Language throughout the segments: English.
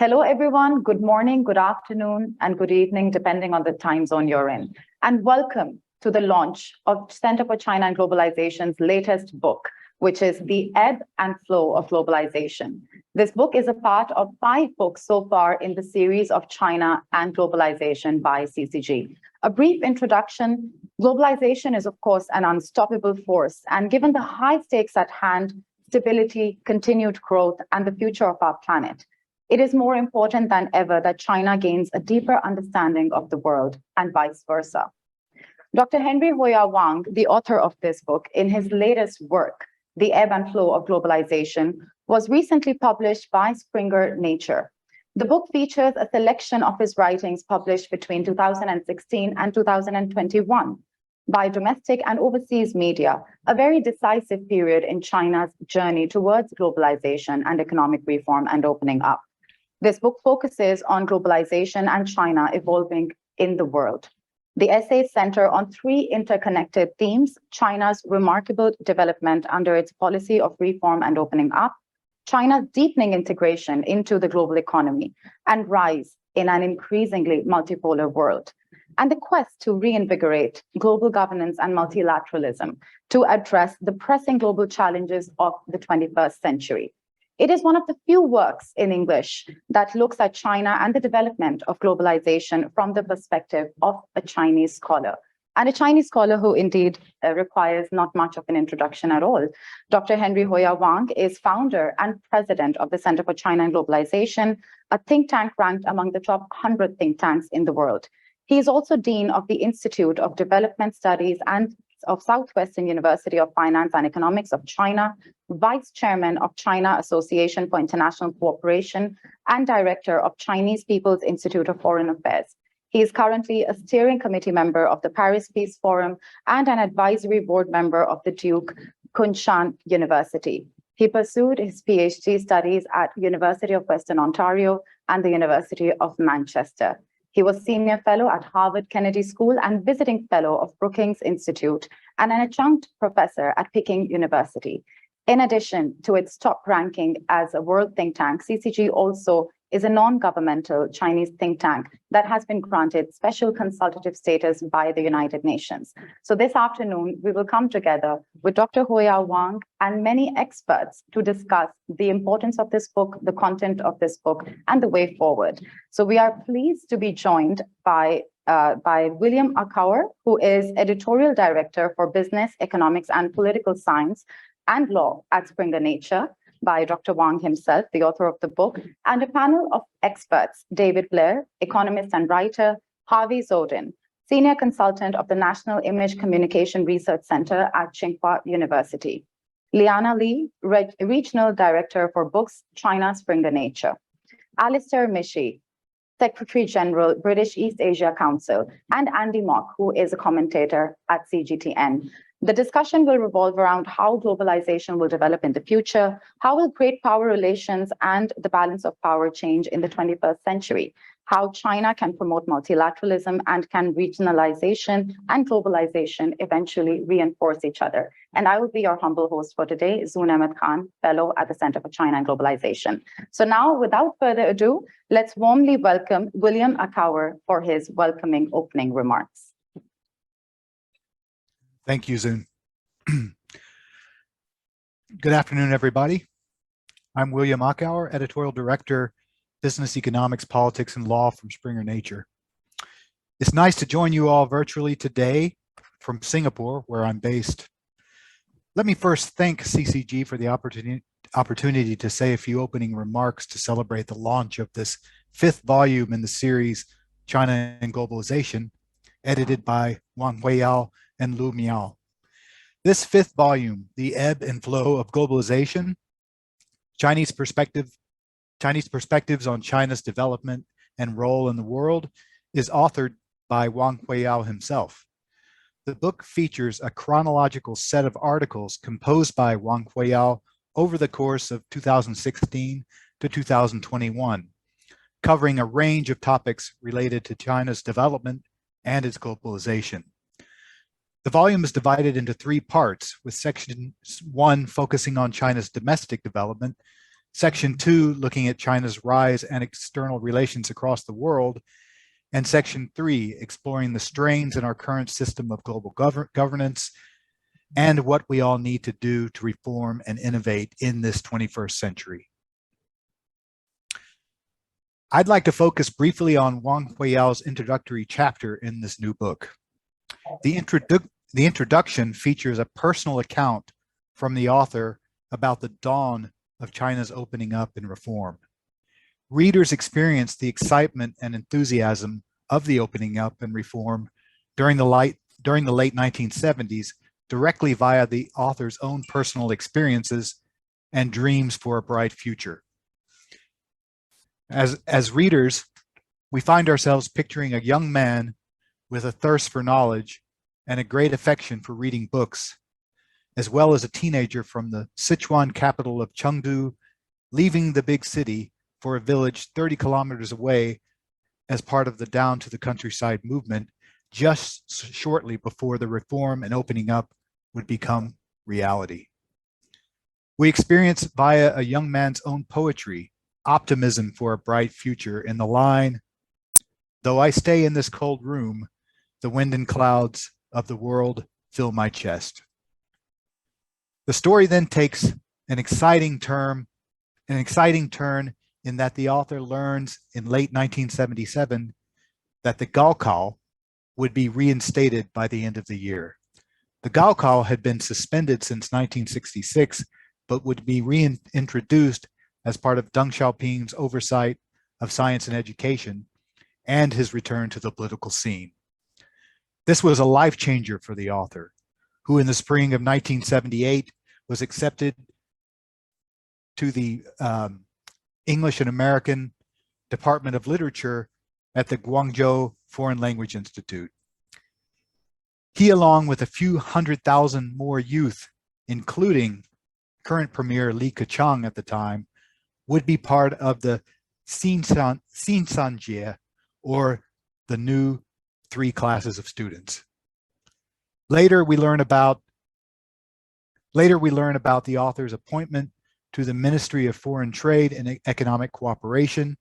Hello, everyone. Good morning, good afternoon, and good evening, depending on the time zone you're in. And welcome to the launch of Center for China and Globalization's latest book, which is The Ebb and Flow of Globalization. This book is a part of 5 books so far in the series of China and Globalization by CCG. A brief introduction: globalization is, of course, an unstoppable force. And given the high stakes at hand, stability, continued growth, and the future of our planet, it is more important than ever that China gains a deeper understanding of the world and vice versa. Dr. Huiyao Wang, the author of this book, in his latest work, The Ebb and Flow of Globalization, was recently published by Springer Nature. The book features a selection of his writings published between 2016 and 2021 by domestic and overseas media, a very decisive period in China's journey towards globalization and economic reform and opening up. This book focuses on globalization and China evolving in the world. The essays center on 3 interconnected themes: China's remarkable development under its policy of reform and opening up, China's deepening integration into the global economy, and rise in an increasingly multipolar world, and the quest to reinvigorate global governance and multilateralism to address the pressing global challenges of the 21st century. It is one of the few works in English that looks at China and the development of globalization from the perspective of a Chinese scholar, and a Chinese scholar who indeed requires not much of an introduction at all. Dr. Huiyao Wang is founder and president of the Center for China and Globalization, a think tank ranked among the top 100 think tanks in the world. He is also dean of the Institute of Development Studies and of Southwestern University of Finance and Economics of China, vice chairman of China Association for International Cooperation, and director of Chinese People's Institute of Foreign Affairs. He is currently a steering committee member of the Paris Peace Forum and an advisory board member of the Duke Kunshan University. He pursued his PhD studies at University of Western Ontario and the University of Manchester. He was senior fellow at Harvard Kennedy School and visiting fellow of Brookings Institute and an adjunct professor at Peking University. In addition to its top ranking as a world think tank, CCG also is a non-governmental Chinese think tank that has been granted special consultative status by the United Nations. So this afternoon, we will come together with Dr. Huiyao Wang and many experts to discuss the importance of this book, the content of this book, and the way forward. So we are pleased to be joined by William Akauer, who is editorial director for business, economics, and political science and law at Springer Nature, by Dr. Wang himself, the author of the book, and a panel of experts: David Blair, economist and writer; Harvey Zodin, senior consultant of the National Image Communication Research Center at Tsinghua University; Liana Lee, regional director for books, China Springer Nature; Alistair Mishi, Secretary General, British East Asia Council; and Andy Mock, who is a commentator at CGTN. The discussion will revolve around how globalization will develop in the future, how will great power relations and the balance of power change in the 21st century, how China can promote multilateralism, and can regionalization and globalization eventually reinforce each other. And I will be your humble host for today, Zoon Ahmed Khan, fellow at the Center for China and Globalization. So now, without further ado, let's warmly welcome William Akauer for his welcoming opening remarks. Thank you, Zoon. Good afternoon, everybody. I'm William Akauer, Editorial Director, Business Economics, Politics, and Law from Springer Nature. It's nice to join you all virtually today from Singapore, where I'm based. Let me first thank CCG for the opportunity to say a few opening remarks to celebrate the launch of this 5th volume in the series China and Globalization, edited by Wang Huiyao and Lu Miao. This 5th volume, The Ebb and Flow of Globalization, Chinese Perspectives on China's Development and Role in the World, is authored by Wang Huiyao himself. The book features a chronological set of articles composed by Wang Huiyao over the course of 2016 to 2021, covering a range of topics related to China's development and its globalization. The volume is divided into 3 parts, with section 1 focusing on China's domestic development, Section 2, looking at China's rise and external relations across the world, and Section 3, exploring the strains in our current system of global governance and what we all need to do to reform and innovate in this 21st century. I'd like to focus briefly on Wang Huiyao's introductory chapter in this new book. The introduction features a personal account from the author about the dawn of China's opening up and reform. Readers experience the excitement and enthusiasm of the opening up and reform during the late 1970s directly via the author's own personal experiences and dreams for a bright future. As readers, we find ourselves picturing a young man with a thirst for knowledge and a great affection for reading books, as well as a teenager from the Sichuan capital of Chengdu, leaving the big city for a village 30 kilometers away as part of the Down to the Countryside movement, just shortly before the reform and opening up would become reality. We experience via a young man's own poetry, optimism for a bright future in the line, "Though I stay in this cold room, the wind and clouds of the world fill my chest." The story then takes an exciting turn in that the author learns in late 1977 that the Gaokao would be reinstated by the end of the year. The Gaokao had been suspended since 1966, but would be reintroduced as part of Deng Xiaoping's oversight of science and education and his return to the political scene. This was a life changer for the author, who in the spring of 1978 was accepted to the English and American Department of Literature at the Guangzhou Foreign Language Institute. He, along with a few 100,000 more youth, including current Premier Li Keqiang at the time, would be part of the Xinsanjie, or the new 3 classes of students. Later we learn about the author's appointment to the Ministry of Foreign Trade and Economic Cooperation,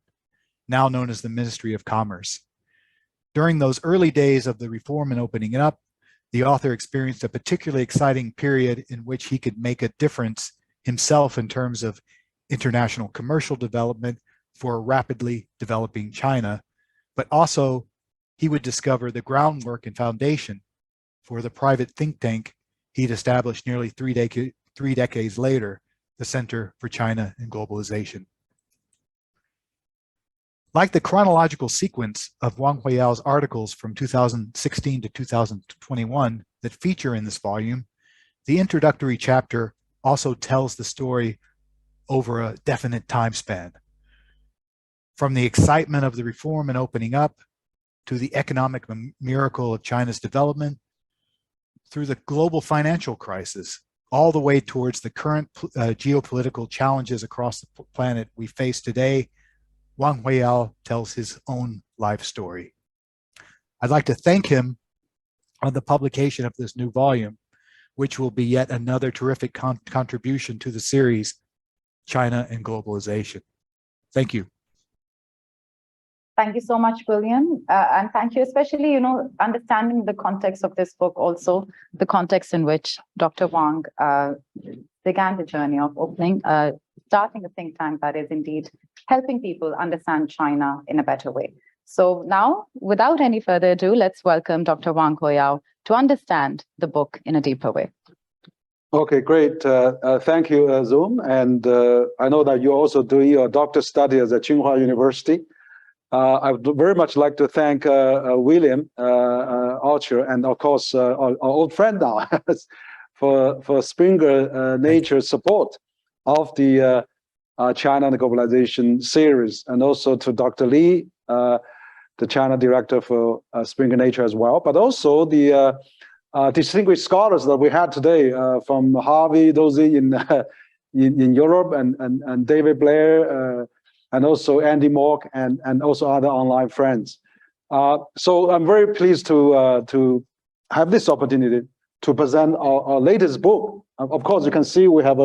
now known as the Ministry of Commerce. During those early days of the reform and opening it up, the author experienced a particularly exciting period in which he could make a difference himself in terms of international commercial development for a rapidly developing China, but also he would discover the groundwork and foundation for the private think tank he'd established nearly three decades later, the Center for China and Globalization. Like the chronological sequence of Wang Huiyao's articles from 2016 to 2021 that feature in this volume, the introductory chapter also tells the story over a definite time span. From the excitement of the reform and opening up, to the economic miracle of China's development, through the global financial crisis, all the way towards the current geopolitical challenges across the planet we face today, Wang Huiyao tells his own life story. I'd like to thank him on the publication of this new volume, which will be yet another terrific contribution to the series, China and Globalization. Thank you. Thank you so much, William. And thank you, especially, understanding the context of this book, also the context in which Dr. Wang began the journey of starting a think tank that is indeed helping people understand China in a better way. So now, without any further ado, let's welcome Dr. Wang Huiyao to understand the book in a deeper way. Okay, great. Thank you, Zoom. And I know that you're also doing your doctor studies at Tsinghua University. I would very much like to thank William Archer and, of course, our old friend now for Springer Nature's support of the China and Globalization series, and also to Dr. Li, the China director for Springer Nature as well, but also the distinguished scholars that we had today from Harvey, those in Europe, and David Blair, and also Andy Mork, and also other online friends. So I'm very pleased to have this opportunity to present our latest book. Of course, you can see we have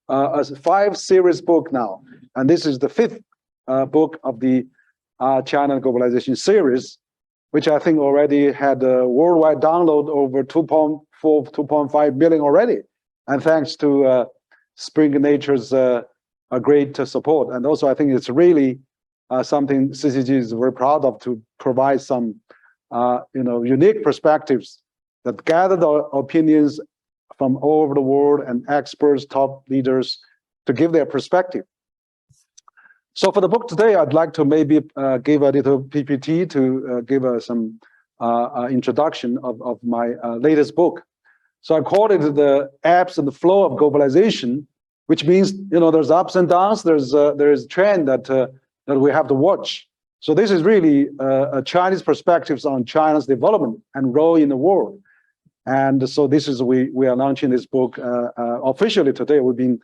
a 5-series book now, and this is the 5th book of the China Globalization series, which I think already had a worldwide download over 2.4, 2.5 million already, and thanks to Springer Nature's a great support. And also I think it's really something CCG is very proud of, to provide some unique perspectives that gather the opinions from all over the world and experts, top leaders, to give their perspective. So for the book today, I'd like to maybe give a little PPT to give some introduction of my latest book. So I called it The Ebbs and the Flow of Globalization, which means, there's ups and downs, there's a trend that we have to watch. So this is really Chinese perspectives on China's development and role in the world. And so this is, we are launching this book officially today. We've been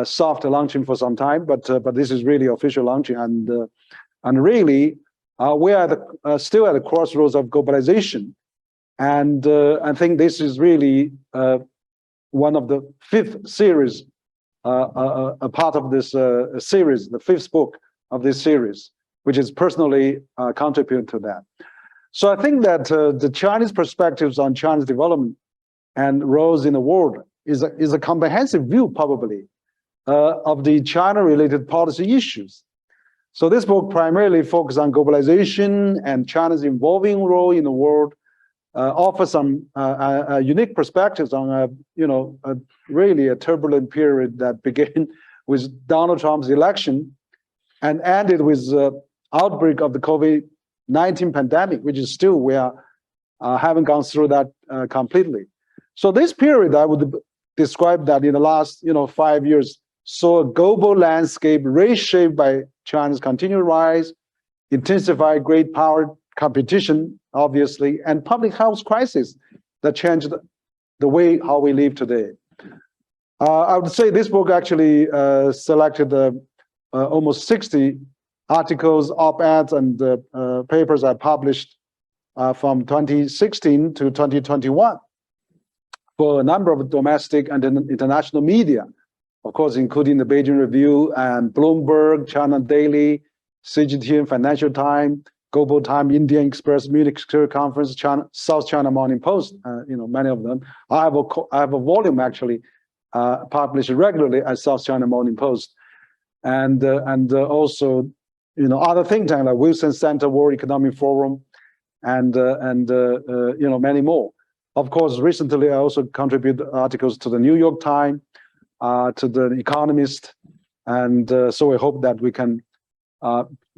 soft launching for some time, but this is really official launching, and really we are still at the crossroads of globalization, and I think this is really one of the 5th series, a part of this series, the 5th book of this series, which is personally contribute to that. So I think that the Chinese perspectives on China's development and roles in the world is a comprehensive view, probably, of the China-related policy issues. So this book primarily focuses on globalization and China's evolving role in the world, offers some unique perspectives on really a turbulent period that began with Donald Trump's election and ended with the outbreak of the COVID-19 pandemic, which is still, we haven't gone through that completely. So this period, I would describe that in the last 5 years, saw a global landscape reshaped by China's continued rise, intensified great power competition, obviously, and public health crisis that changed the way how we live today. I would say this book actually selected almost 60 articles, op-eds, and papers I published from 2016 to 2021 for a number of domestic and international media, of course, including the Beijing Review and Bloomberg, China Daily, CGTN, Financial Times, Global Times, Indian Express, Munich Security Conference, South China Morning Post, many of them. I have a volume actually published regularly at South China Morning Post, and also other think tanks like Wilson Center, World Economic Forum, and many more. Of course, recently I also contribute articles to the New York Times, to the Economist, and so we hope that we can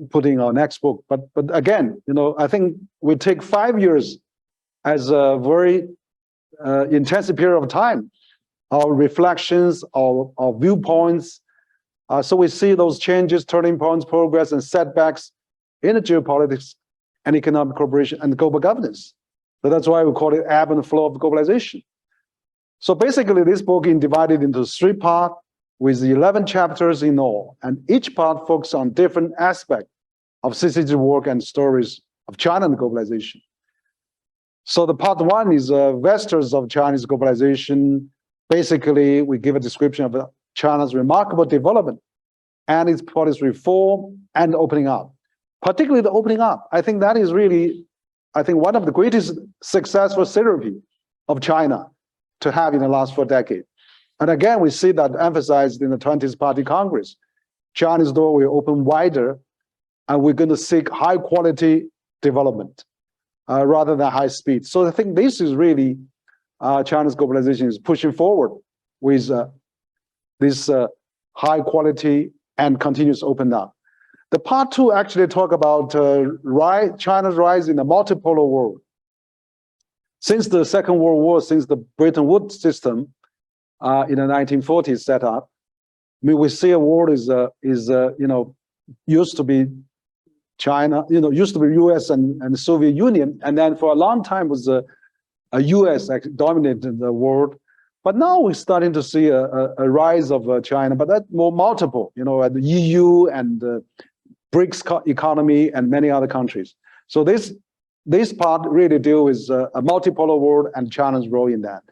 put in our next book. But again, I think we take 5 years as a very intensive period of time. Our reflections, our viewpoints. So we see those changes, turning points, progress, and setbacks in the geopolitics and economic cooperation and global governance. So that's why we call it ebb and flow of globalization. So basically, this book is divided into 3 parts with 11 chapters in all, and each part focuses on different aspects of CCG work and stories of China and globalization. So the part 1 is Vectors of Chinese globalization. Basically, we give a description of China's remarkable development and its policy reform and opening up. Particularly the opening up. I think that is really, one of the greatest successful therapy of China to have in the last 4 decades. And again, we see that emphasized in the 20th Party Congress. China's door will open wider, and we're going to seek high quality development rather than high speed. So I think this is really China's globalization is pushing forward with this high quality and continuous open up. The part 2 actually talk about China's rise in the multipolar world. Since the Second World War, since the Bretton Woods system in the 1940s set up, we see a world is used to be China, used to be US and the Soviet Union, and then for a long time was a US dominated the world. But now we're starting to see a rise of China, but that's more multiple, at the EU and the BRICS economy and many other countries. So this part really deals with a multipolar world and China's role in that.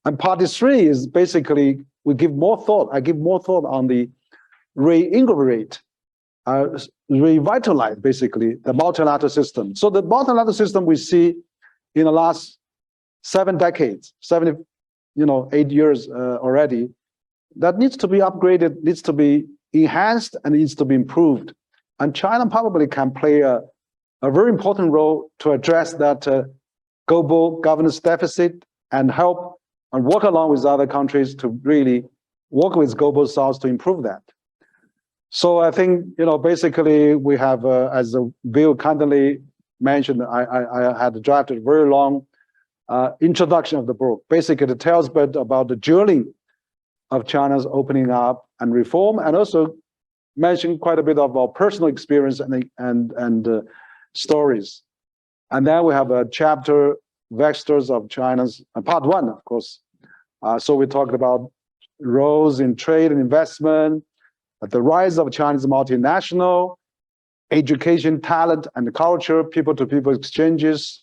And part 3 is basically we give more thought. I give more thought on the reinvigorate, revitalize basically the multilateral system. So the multilateral system we see in the last 7 decades, 8 years already, that needs to be upgraded, needs to be enhanced, and needs to be improved. And China probably can play a very important role to address that global governance deficit and help and work along with other countries to really work with global south to improve that. So I think, basically we have, as Bill kindly mentioned, I had drafted a very long introduction of the book. Basically, it tells a bit about the journey of China's opening up and reform, and also mention quite a bit of our personal experience and stories. And then we have a chapter, Vectors of China's, part 1, of course. So we talked about roles in trade and investment, the rise of Chinese multinational, education, talent, and culture, people-to-people exchanges,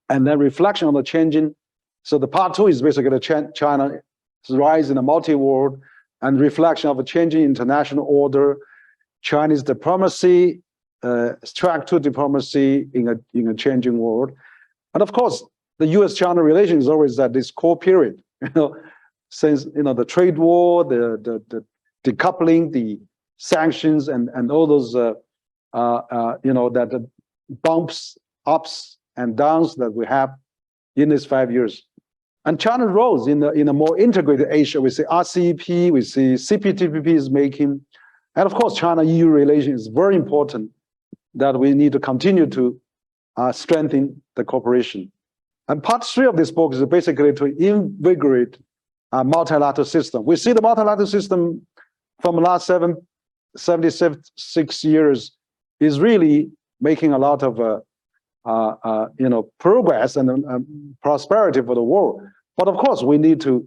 and then reflection on the changing. So the part 2 is basically China's rise in the multi-world and reflection of a changing international order, Chinese diplomacy, track to diplomacy in a changing world. And of course, the US-China relation is always at this core period, since the trade war, the decoupling, the sanctions, and all those that the bumps, ups and downs that we have in these 5 years. And China's roles in a more integrated Asia, we see RCEP, we see CPTPP is making, and of course, China-EU relation is very important that we need to continue to strengthen the cooperation. And part 3 of this book is basically to invigorate a multilateral system. We see the multilateral system from the last 76 years is really making a lot of progress and prosperity for the world. But of course, we need to,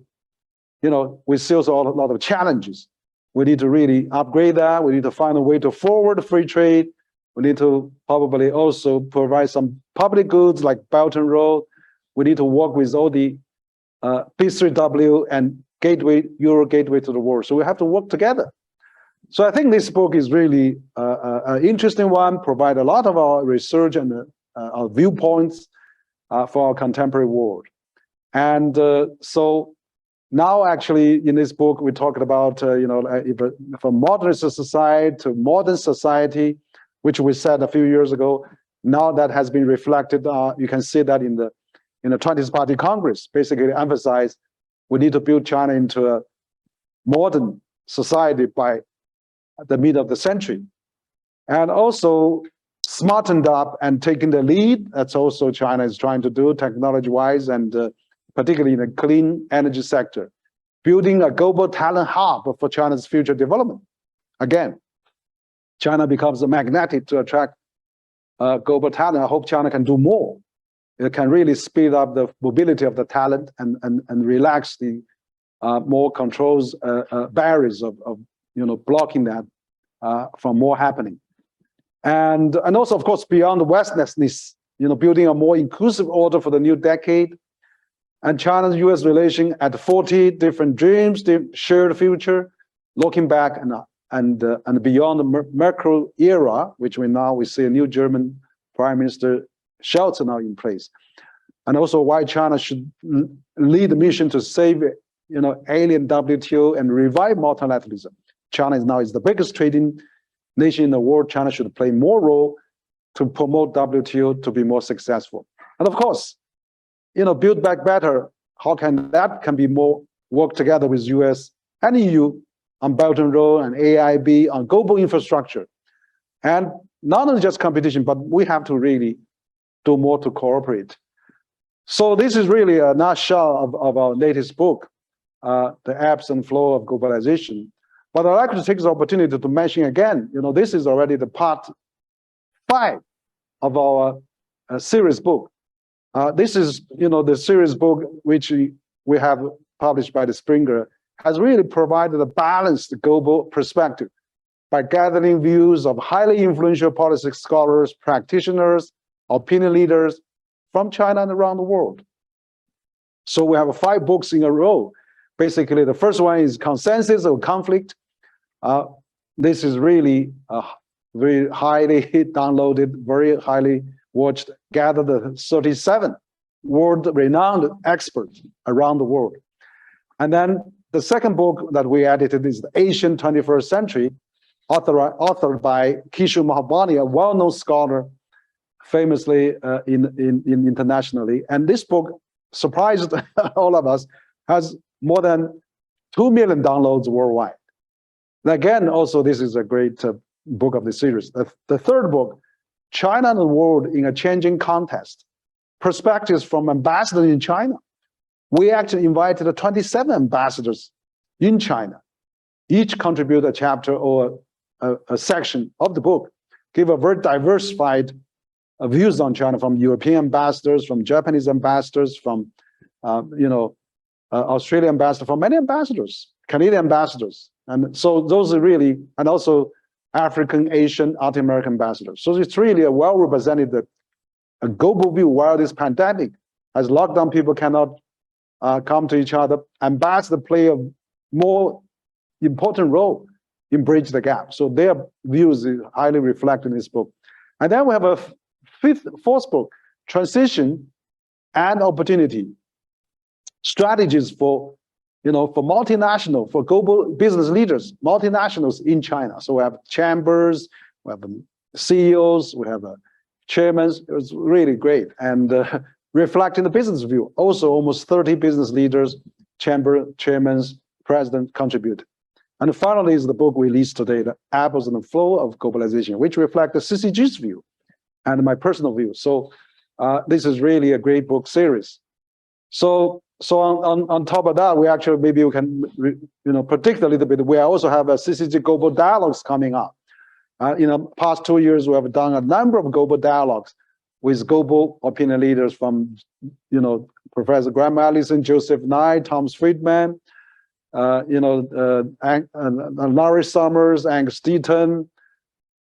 we still saw a lot of challenges. We need to really upgrade that. We need to find a way to forward free trade. We need to probably also provide some public goods like Belt and Road. We need to work with all the P3W and gateway, Euro gateway to the world. So we have to work together. So I think this book is really an interesting one, provide a lot of our research and our viewpoints for our contemporary world. And so now actually in this book, we talked about, from modernist society to modern society, which we said a few years ago. Now that has been reflected. You can see that in the 20th Party Congress, basically emphasize we need to build China into a modern society by the mid of the century. And also smartened up and taking the lead. That's also China is trying to do technology-wise, and particularly in the clean energy sector, building a global talent hub for China's future development. Again, China becomes a magnet to attract global talent. I hope China can do more. It can really speed up the mobility of the talent and relax the more controls, barriers of blocking that from more happening. And also, of course, beyond the Westness, building a more inclusive order for the new decade. And China-US relation at 40 different dreams, shared future, looking back and beyond the Merkel era, which we see a new German Prime Minister Scholz now in place. And also why China should lead the mission to save alien WTO and revive multilateralism. China is the biggest trading nation in the world. China should play more role to promote WTO to be more successful. And of course, build back better. How can be more work together with US and EU on Belt and Road and AIB on global infrastructure. And not only just competition, but we have to really do more to cooperate. So this is really a nutshell of our latest book, The Ebbs and Flow of Globalization. But I'd like to take this opportunity to mention again, this is already the part 5 of our series book. This is, the series book which we have published by the Springer, has really provided a balanced global perspective by gathering views of highly influential policy scholars, practitioners, opinion leaders from China and around the world. So we have 5 books in a row, Basically, the first one is consensus or conflict. This is really very highly downloaded, very highly watched, gathered 37 world-renowned experts around the world. And then the second book that we edited is The Asian 21st Century, authored by Kishu Mahbani, a well-known scholar, famously internationally. And this book surprised all of us, has more than 2 million downloads worldwide. And again, also, this is a great book of the series. The third book, China and the World in a Changing Context, Perspectives from Ambassadors in China. We actually invited 27 ambassadors in China. Each contribute a chapter or a section of the book, give a very diversified views on China, from European ambassadors, from Japanese ambassadors, from Australian ambassadors, from many ambassadors, Canadian ambassadors. And so those are really, and also African, Asian, Latin American ambassadors. So it's really a well-represented a global view while this pandemic has locked down, people cannot come to each other. Ambassadors play a more important role in bridge the gap. So their views is highly reflected in this book. And then we have a fourth book, Transition and Opportunity, Strategies for multinational, for global business leaders, multinationals in China. So we have chambers, we have CEOs, we have chairmen. It was really great. And reflecting the business view, also almost 30 business leaders, chairmen, president contribute. And finally is the book we released today, The Apples and the Flow of Globalization, which reflect the CCG's view and my personal view. So this is really a great book series. So on top of that, we actually, maybe we can predict a little bit. We also have a CCG Global Dialogues coming up. In the past 2 years, we have done a number of global dialogues with global opinion leaders from, Professor Graham Allison, Joseph Nye, Thomas Friedman, Larry Summers, Angus Deaton,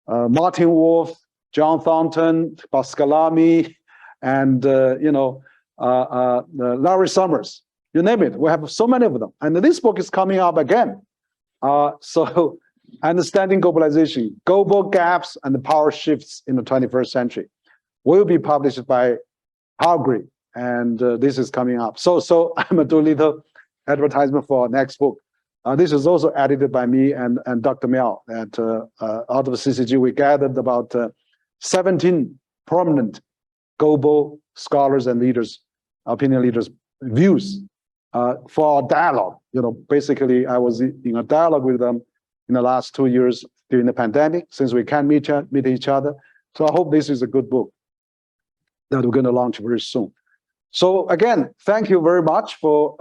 Martin Wolf, John Thornton, Pascalami, and Larry Summers. You name it. We have so many of them. And this book is coming up again. So Understanding Globalization, Global Gaps and the Power Shifts in the 21st Century will be published by Hargreaves, and this is coming up. So I'm going to do a little advertisement for our next book. This is also edited by me and Dr. Miao. Out of CCG, we gathered about 17 prominent global scholars and leaders, opinion leaders' views for our dialogue. Basically, I was in a dialogue with them in the last 2 years during the pandemic, since we can't meet each other. So I hope this is a good book that we're going to launch very soon. So again, thank you very much for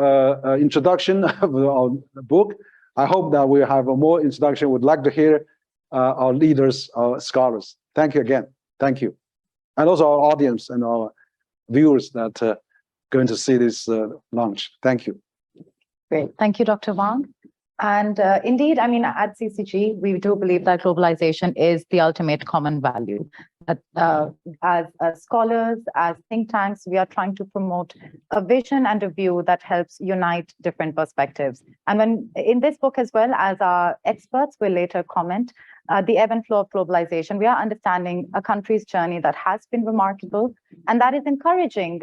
introduction of our book. I hope that we have a more introduction. Would like to hear our leaders, our scholars. Thank you again. Thank you. And also our audience and our viewers that are going to see this launch. Thank you. Great. Thank you, Dr. Wang. And indeed, at CCG, we do believe that globalization is the ultimate common value. As scholars, as think tanks, we are trying to promote a vision and a view that helps unite different perspectives. And when in this book, as well as our experts will later comment, the ebb and flow of globalization, we are understanding a country's journey that has been remarkable, and that is encouraging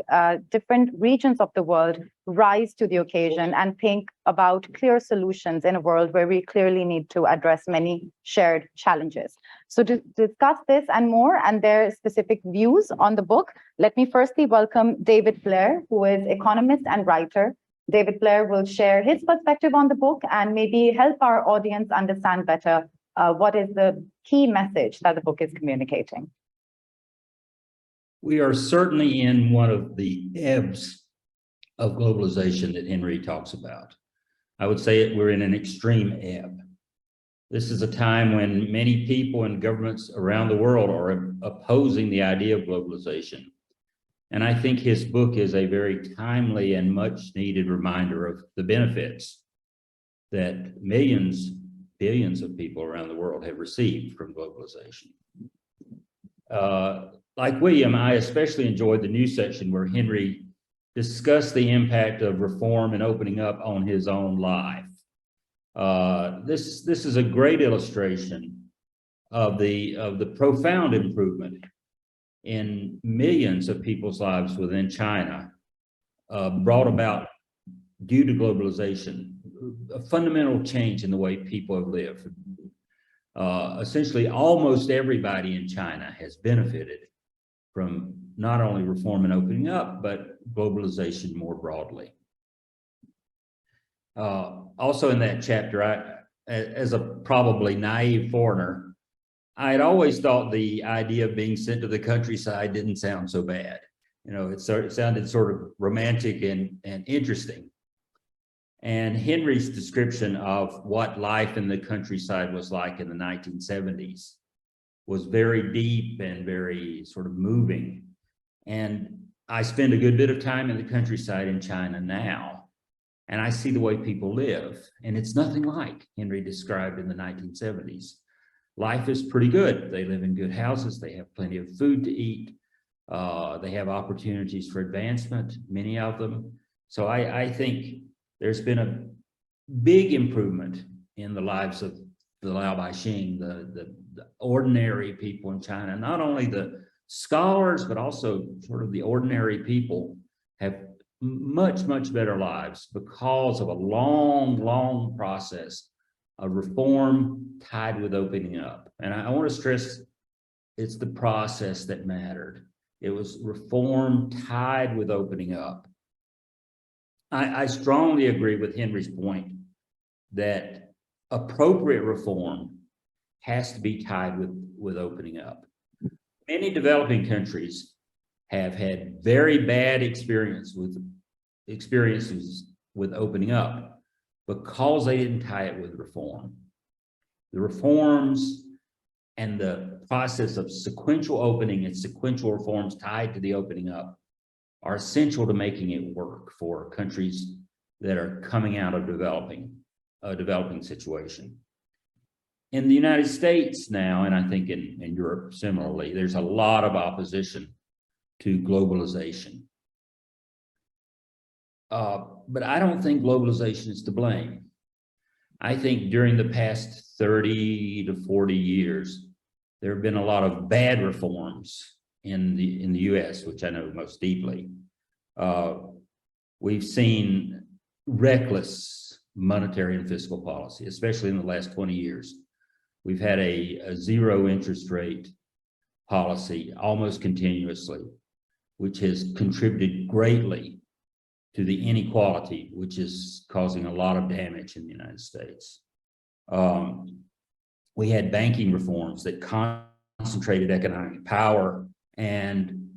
different regions of the world rise to the occasion and think about clear solutions in a world where we clearly need to address many shared challenges. So to discuss this and more and their specific views on the book, let me firstly welcome David Blair, who is economist and writer. David Blair will share his perspective on the book and maybe help our audience understand better what is the key message that the book is communicating. We are certainly in one of the ebbs of globalization that Henry talks about. I would say we're in an extreme ebb. This is a time when many people and governments around the world are opposing the idea of globalization. And I think his book is a very timely and much needed reminder of the benefits that millions, billions of people around the world have received from globalization. Like William, I especially enjoyed the news section where Henry discuss the impact of reform and opening up on his own life. This is a great illustration of the profound improvement in millions of people's lives within China, brought about due to globalization, a fundamental change in the way people have lived. Essentially, almost everybody in China has benefited from not only reform and opening up, but globalization more broadly. Also in that chapter, as a probably naive foreigner, I had always thought the idea of being sent to the countryside didn't sound so bad. You know, it sounded sort of romantic and interesting. And Henry's description of what life in the countryside was like in the 1970s was very deep and very sort of moving. And I spend a good bit of time in the countryside in China now, and I see the way people live, and it's nothing like Henry described in the 1970s. Life is pretty good. They live in good houses. They have plenty of food to eat. They have opportunities for advancement, many of them. So I think there's been a big improvement in the lives of the Laobaixing, the ordinary people in China. Not only the scholars, but also sort of the ordinary people have much, much better lives because of a long, long process of reform tied with opening up. And I want to stress it's the process that mattered. It was reform tied with opening up. I strongly agree with Henry's point that appropriate reform has to be tied with opening up. Many developing countries have had very bad experiences with opening up because they didn't tie it with reform. The reforms and the process of sequential opening and sequential reforms tied to the opening up are essential to making it work for countries that are coming out of a developing situation. In the United States now, and I think in Europe similarly, there's a lot of opposition to globalization. But I don't think globalization is to blame. I think during the past 30 to 40 years, there have been a lot of bad reforms in the US, which I know most deeply. We've seen reckless monetary and fiscal policy, especially in the last 20 years. We've had a zero interest rate policy almost continuously, which has contributed greatly to the inequality, which is causing a lot of damage in the United States. We had banking reforms that concentrated economic power and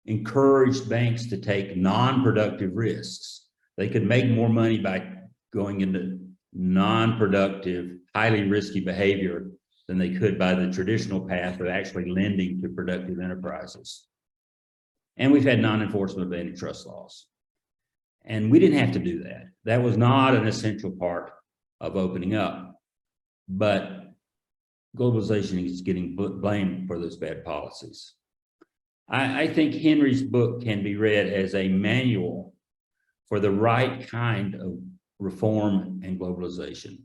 encouraged banks to take non-productive risks. They could make more money by going into non-productive, highly risky behavior than they could by the traditional path of actually lending to productive enterprises. And we've had non-enforcement of antitrust laws. And we didn't have to do that. That was not an essential part of opening up. But globalization is getting blamed for those bad policies. I think Henry's book can be read as a manual for the right kind of reform and globalization.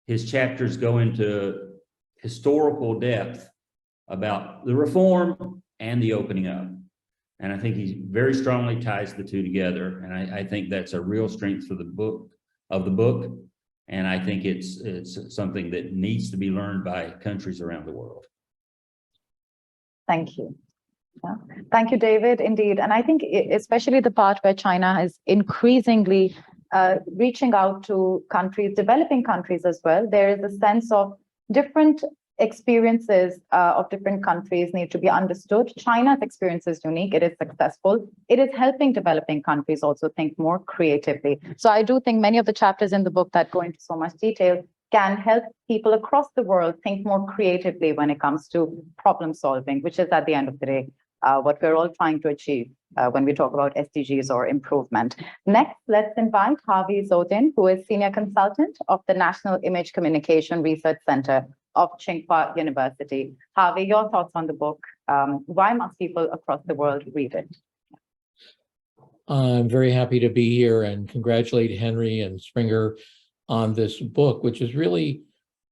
His chapters go into historical depth about the reform and the opening up. And I think he very strongly ties the two together. And I think that's a real strength for the book. And I think it's something that needs to be learned by countries around the world. Thank you. Yeah. Thank you, David, indeed. And I think especially the part where China is increasingly reaching out to countries, developing countries as well, there is a sense of different experiences of different countries need to be understood. China's experience is unique. It is successful. It is helping developing countries also think more creatively. So I do think many of the chapters in the book that go into so much detail can help people across the world think more creatively when it comes to problem solving, which is at the end of the day, what we're all trying to achieve when we talk about SDGs or improvement. Next, let's invite Harvey Zodin, who is Senior Consultant of the National Image Communication Research Center of Tsinghua University. Harvey, your thoughts on the book. Why must people across the world read it? I'm very happy to be here and congratulate Henry and Springer on this book, which is really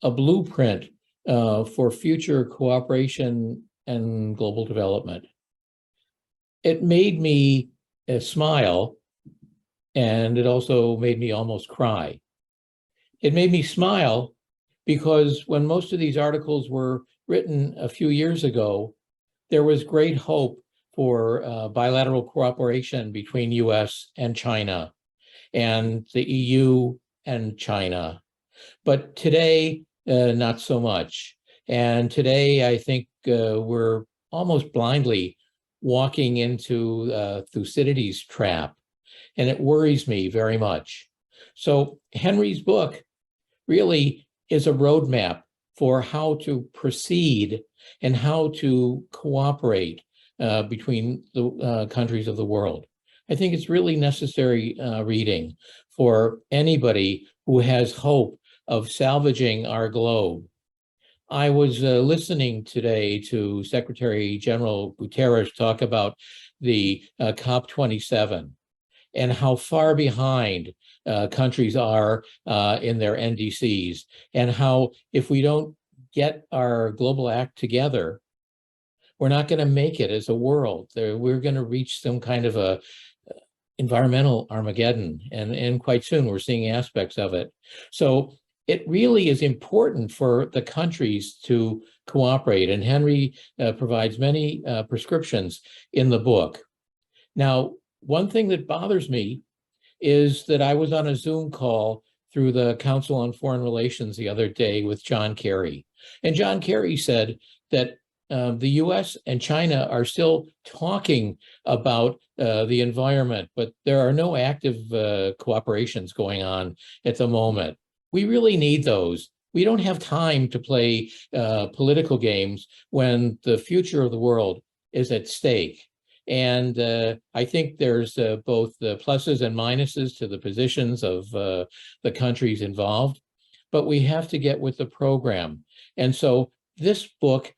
a blueprint for future cooperation and global development. It made me smile, and it also made me almost cry. It made me smile because when most of these articles were written a few years ago, there was great hope for bilateral cooperation between US and China and the EU and China. But today, not so much. And today, I think we're almost blindly walking into Thucydides' trap, and it worries me very much. So Henry's book really is a roadmap for how to proceed and how to cooperate between the countries of the world. I think it's really necessary reading for anybody who has hope of salvaging our globe. I was listening today to Secretary General Guterres talk about the COP27 and how far behind countries are in their NDCs, and how if we don't get our global act together, we're not going to make it as a world. We're going to reach some kind of a environmental Armageddon, and quite soon we're seeing aspects of it. So it really is important for the countries to cooperate, and Henry provides many prescriptions in the book. Now, one thing that bothers me is that I was on a Zoom call through the Council on Foreign Relations the other day with John Kerry. And John Kerry said that the US and China are still talking about the environment, but there are no active cooperations going on at the moment. We really need those. We don't have time to play political games when the future of the world is at stake. And I think there's both the pluses and minuses to the positions of the countries involved, but we have to get with the program. And so this book,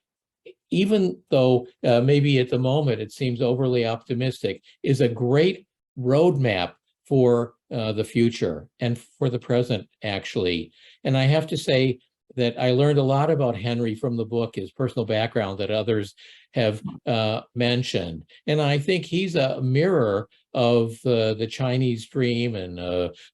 even though maybe at the moment it seems overly optimistic, is a great roadmap for the future and for the present, actually. And I have to say that I learned a lot about Henry from the book, his personal background that others have mentioned. And I think he's a mirror of the Chinese dream and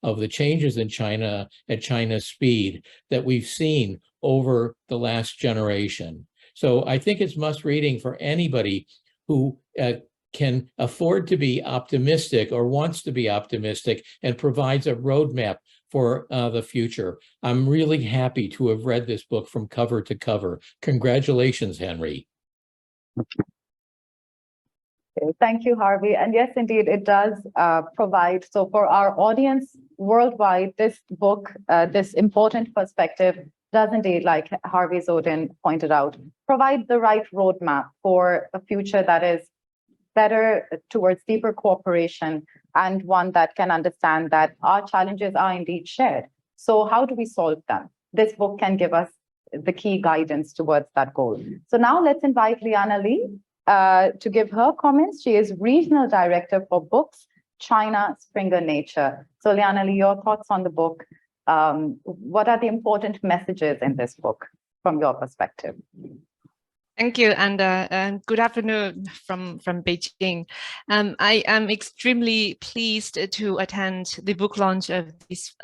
of the changes in China at China's speed that we've seen over the last generation. So I think it's must reading for anybody who can afford to be optimistic or wants to be optimistic and provides a roadmap for the future. I'm really happy to have read this book from cover to cover. Congratulations, Henry. Okay, thank you, Harvey. And yes, indeed, it does provide. So for our audience worldwide, this book, this important perspective does indeed, like Harvey Zodin pointed out, provide the right roadmap for a future that is better towards deeper cooperation, and one that can understand that our challenges are indeed shared. So how do we solve them? This book can give us the key guidance towards that goal. So now let's invite Liana Lee to give her comments. She is Regional Director for Books, China, Springer Nature. So Liana Lee, your thoughts on the book. What are the important messages in this book from your perspective? Thank you, and good afternoon from Beijing. I am extremely pleased to attend the book launch of this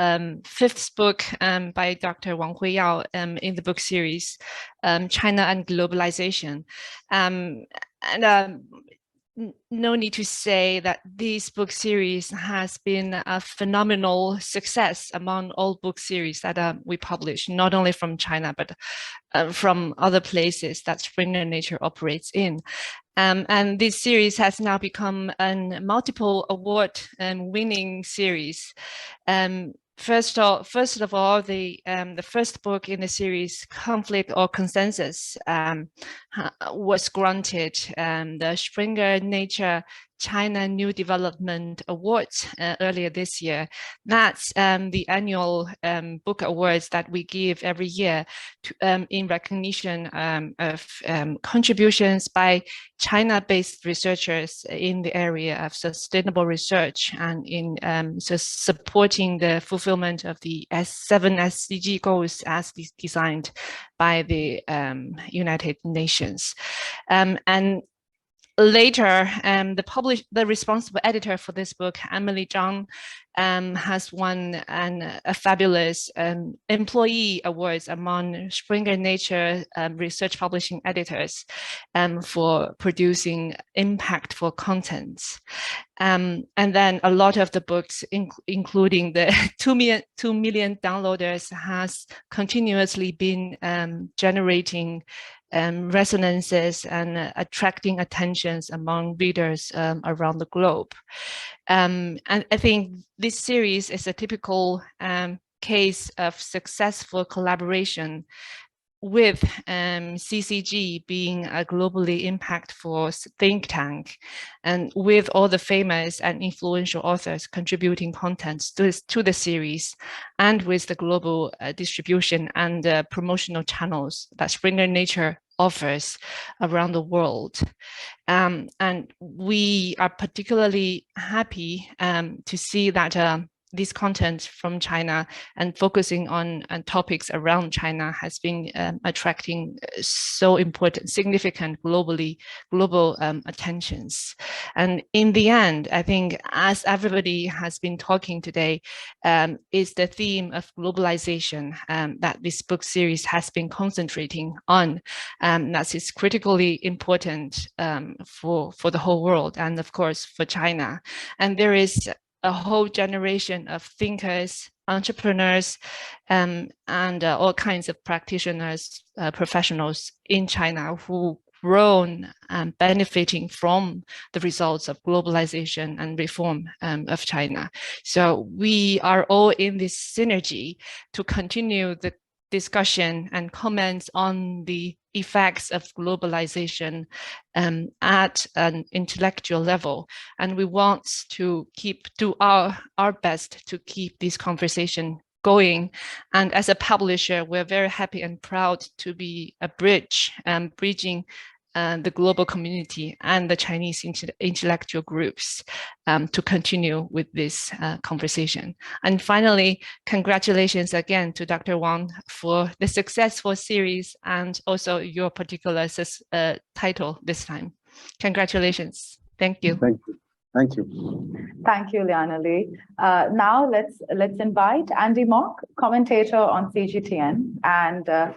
fifth book by Dr. Wang Huiyao in the book series, China and Globalization. No need to say that this book series has been a phenomenal success among all book series that we publish, not only from China, but from other places that Springer Nature operates in. And this series has now become a multiple award winning series. First of all, the first book in the series, Conflict or Consensus, was granted the Springer Nature China New Development Awards earlier this year. That's the annual book awards that we give every year to, in recognition of contributions by China-based researchers in the area of sustainable research and in supporting the fulfillment of the seven SCG goals as designed by the United Nations. And later, the responsible editor for this book, Emily Zhang, has won a fabulous employee awards among Springer Nature research publishing editors for producing impactful contents. And then a lot of the books, including the 2 million downloaders, has continuously been generating resonances and attracting attentions among readers around the globe. And I think this series is a typical case of successful collaboration, with CCG being a globally impactful think tank, and with all the famous and influential authors contributing contents to the series, and with the global distribution and promotional channels that Springer Nature offers around the world. And we are particularly happy to see that this content from China and focusing on topics around China has been attracting so important, significant global attentions. And in the end, I think, as everybody has been talking today, is the theme of globalization that this book series has been concentrating on. That is critically important for the whole world, and of course for China. And there is a whole generation of thinkers, entrepreneurs, and all kinds of practitioners, professionals in China who grown and benefiting from the results of globalization and reform of China. So we are all in this synergy to continue the discussion and comments on the effects of globalization at an intellectual level. And we want to do our best to keep this conversation going. And as a publisher, we're very happy and proud to be a bridge, bridging the global community and the Chinese intellectual groups to continue with this conversation. And finally, congratulations again to Dr. Wang for the successful series and also your particular title this time. Congratulations. Thank you. Thank you. Thank you. Thank you, Liana Lee. Now let's invite Andy Mock, commentator on CGTN, and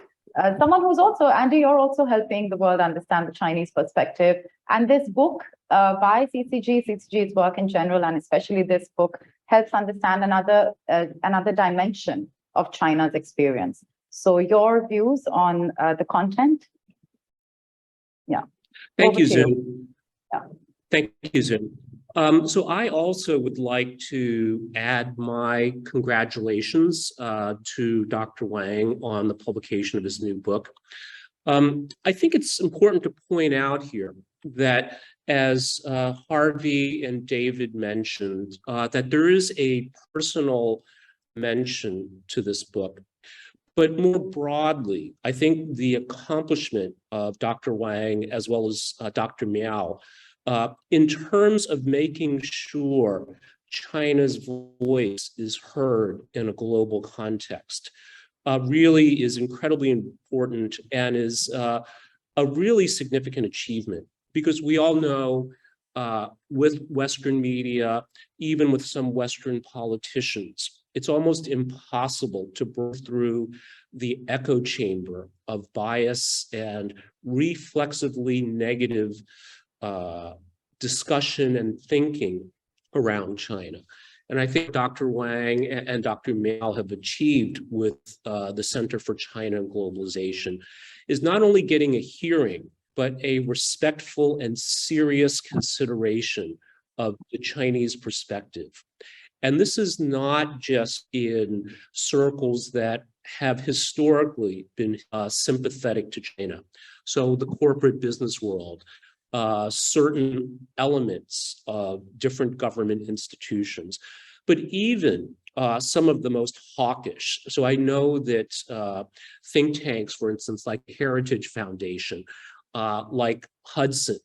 someone who's also, Andy, you're also helping the world understand the Chinese perspective. And this book by CCG's work in general, and especially this book, helps understand another dimension of China's experience. So your views on the content? Yeah. Thank you, Zhu. Yeah. Thank you, Zhu. So I also would like to add my congratulations to Dr. Wang on the publication of his new book. I think it's important to point out here that, as Harvey and David mentioned, that there is a personal mention to this book. But more broadly, I think the accomplishment of Dr. Wang as well as Dr. Miao in terms of making sure China's voice is heard in a global context really is incredibly important and is a really significant achievement, because we all know with Western media, even with some Western politicians, it's almost impossible to break through the echo chamber of bias and reflexively negative discussion and thinking around China. And I think Dr. Wang and Dr. Miao have achieved with the Center for China and Globalization is not only getting a hearing, but a respectful and serious consideration of the Chinese perspective. And this is not just in circles that have historically been sympathetic to China. So the corporate business world, certain elements of different government institutions, but even some of the most hawkish. So I know that think tanks, for instance, like Heritage Foundation, like Hudson,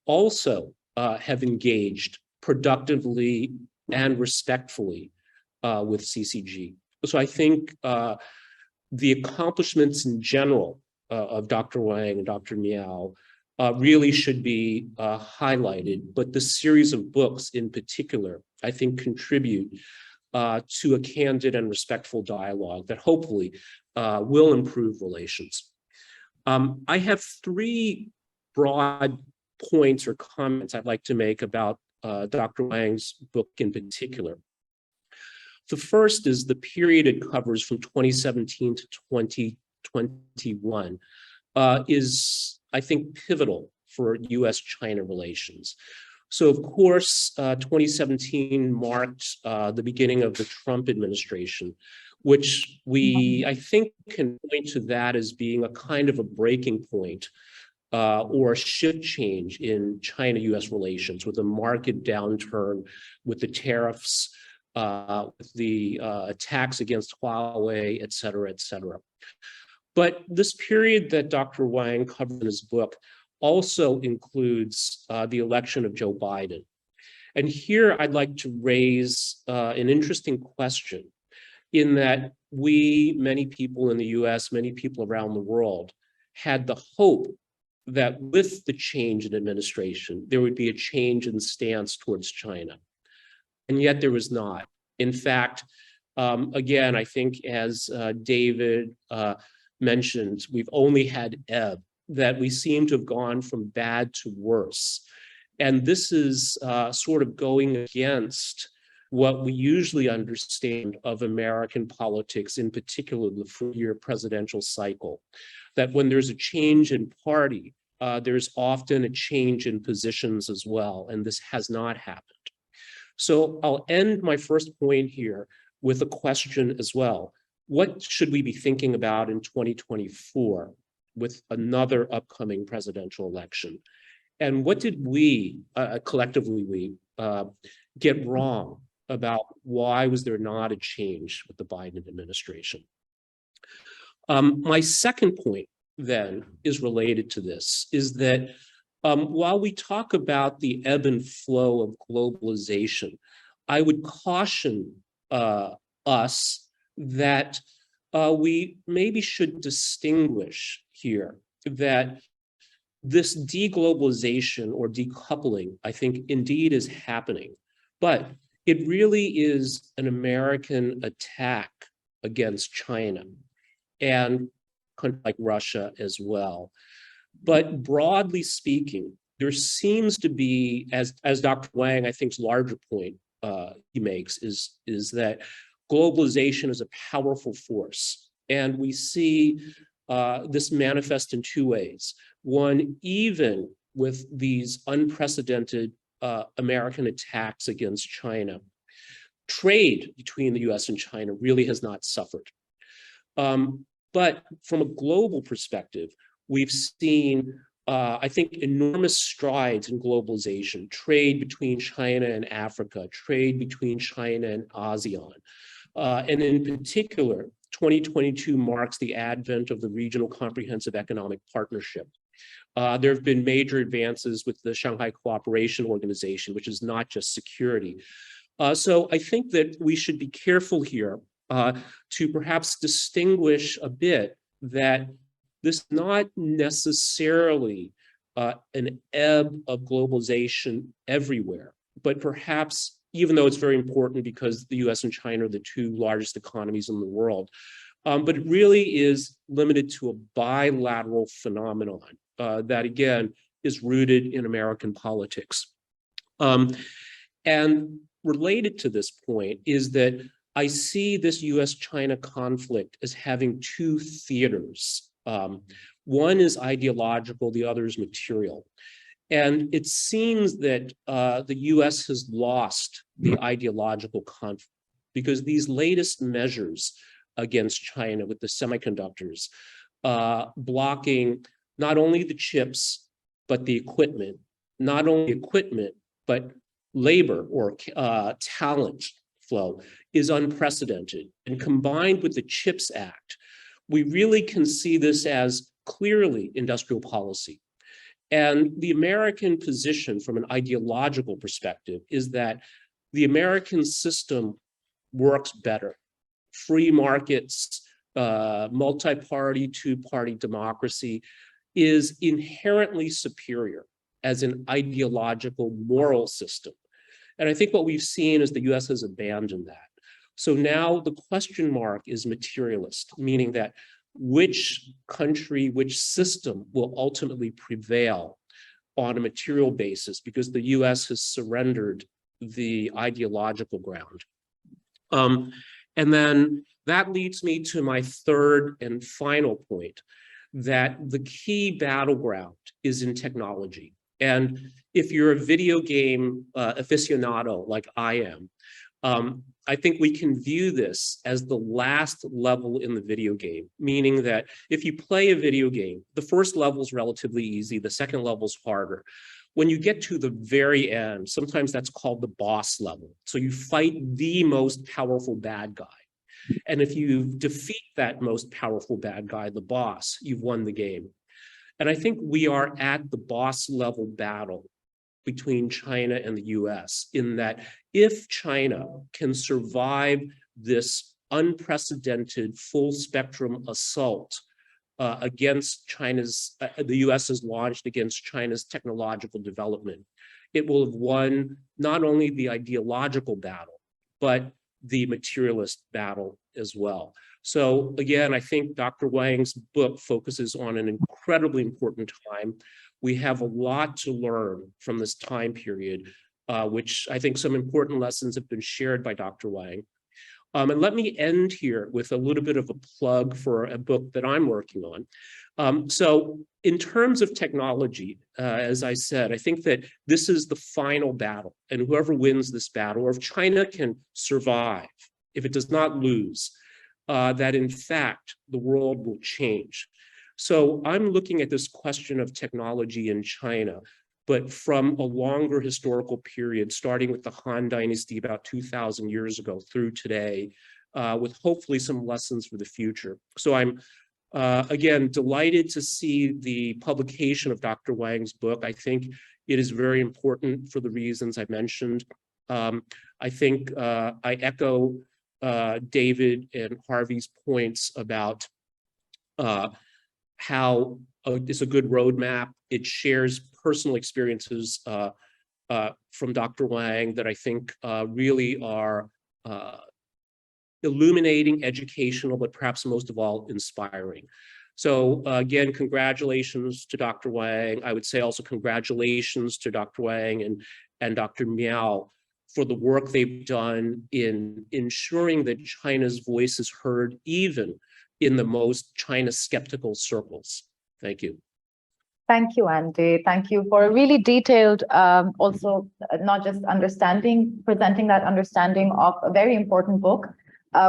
also have engaged productively and respectfully with CCG. So I think the accomplishments in general of Dr. Wang and Dr. Miao really should be highlighted, but the series of books in particular, I think, contribute to a candid and respectful dialogue that hopefully will improve relations. I have three broad points or comments I'd like to make about Dr. Wang's book in particular. The first is the period it covers from 2017 to 2021 is, I think, pivotal for US-China relations. So, of course, 2017 marked the beginning of the Trump administration, which I think, can point to that as being a kind of a breaking point or a shift change in China-US relations, with a marked downturn, with the tariffs, with the attacks against Huawei, et cetera, et cetera. But this period that Dr. Wang covered in his book also includes the election of Joe Biden. And here I'd like to raise an interesting question, in that many people in the US, many people around the world, had the hope that with the change in administration, there would be a change in stance towards China. And yet there was not. In fact, again, I think as David mentioned, we've only had ebb, that we seem to have gone from bad to worse. And this is sort of going against what we usually understand of American politics, in particular the four-year presidential cycle, that when there's a change in party, there's often a change in positions as well, and this has not happened. So I'll end my first point here with a question as well. What should we be thinking about in 2024 with another upcoming presidential election? And what did we, collectively get wrong about why was there not a change with the Biden administration? My second point then is related to this, is that while we talk about the ebb and flow of globalization, I would caution us that we maybe should distinguish here that this deglobalization or decoupling, I think, indeed is happening, but it really is an American attack against China and countries like Russia as well. But broadly speaking, there seems to be, as Dr. Wang, I think's larger point he makes, is that globalization is a powerful force. And we see this manifest in two ways. One, even with these unprecedented American attacks against China, trade between the US and China really has not suffered. But from a global perspective, we've seen, I think, enormous strides in globalization, trade between China and Africa, trade between China and ASEAN. And in particular, 2022 marks the advent of the Regional Comprehensive Economic Partnership. There have been major advances with the Shanghai Cooperation Organization, which is not just security. So I think that we should be careful here to perhaps distinguish a bit that this is not necessarily an ebb of globalization everywhere, but perhaps, even though it's very important because the US and China are the two largest economies in the world, but it really is limited to a bilateral phenomenon that, again, is rooted in American politics. And related to this point is that I see this US-China conflict as having two theaters. One is ideological, the other is material. And it seems that the US has lost the ideological conflict because these latest measures against China with the semiconductors, blocking not only the chips, but the equipment. Not only equipment, but labor or talent flow is unprecedented. And combined with the CHIPS Act, we really can see this as clearly industrial policy. And the American position from an ideological perspective is that the American system works better. Free markets, multi-party, two-party democracy is inherently superior as an ideological moral system. And I think what we've seen is the US has abandoned that. So now the question mark is materialist, meaning that which country, which system will ultimately prevail on a material basis, because the US has surrendered the ideological ground. And then that leads me to my third and final point, that the key battleground is in technology. And if you're a video game aficionado like I am, I think we can view this as the last level in the video game, meaning that if you play a video game, the first level is relatively easy, the second level is harder. When you get to the very end, sometimes that's called the boss level. So you fight the most powerful bad guy. And if you defeat that most powerful bad guy, the boss, you've won the game. And I think we are at the boss level battle between China and the US, in that if China can survive this unprecedented full spectrum assault against China's, the US has launched against China's technological development, it will have won not only the ideological battle, but the materialist battle as well. So again, I think Dr. Wang's book focuses on an incredibly important time. We have a lot to learn from this time period, which I think some important lessons have been shared by Dr. Wang. And let me end here with a little bit of a plug for a book that I'm working on. So in terms of technology, as I said, I think that this is the final battle, and whoever wins this battle, or if China can survive, if it does not lose, that in fact, the world will change. So I'm looking at this question of technology in China, but from a longer historical period, starting with the Han Dynasty about 2,000 years ago through today, with hopefully some lessons for the future. So I'm, again, delighted to see the publication of Dr. Wang's book. I think it is very important for the reasons I mentioned. I think I echo David and Harvey's points about how it's a good roadmap. It shares personal experiences from Dr. Wang that I think really are illuminating, educational, but perhaps most of all, inspiring. So again, congratulations to Dr. Wang. I would say also congratulations to Dr. Wang and Dr. Miao for the work they've done in ensuring that China's voice is heard even in the most China skeptical circles. Thank you. Thank you, Andy. Thank you for a really detailed, also not just presenting that understanding of a very important book,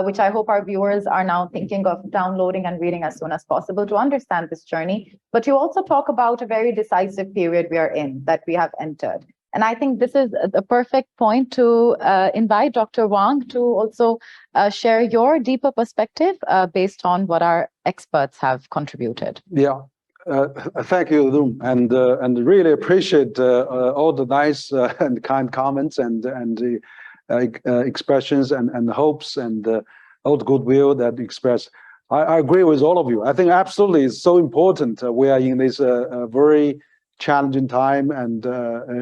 which I hope our viewers are now thinking of downloading and reading as soon as possible to understand this journey. But you also talk about a very decisive period we are in, that we have entered. And I think this is the perfect point to invite Dr. Wang to also share your deeper perspective based on what our experts have contributed. Yeah. Thank you, Zoom, and really appreciate all the nice and kind comments and the expressions and hopes and all the goodwill that you express. I agree with all of you. I think absolutely it's so important. We are in this very challenging time, and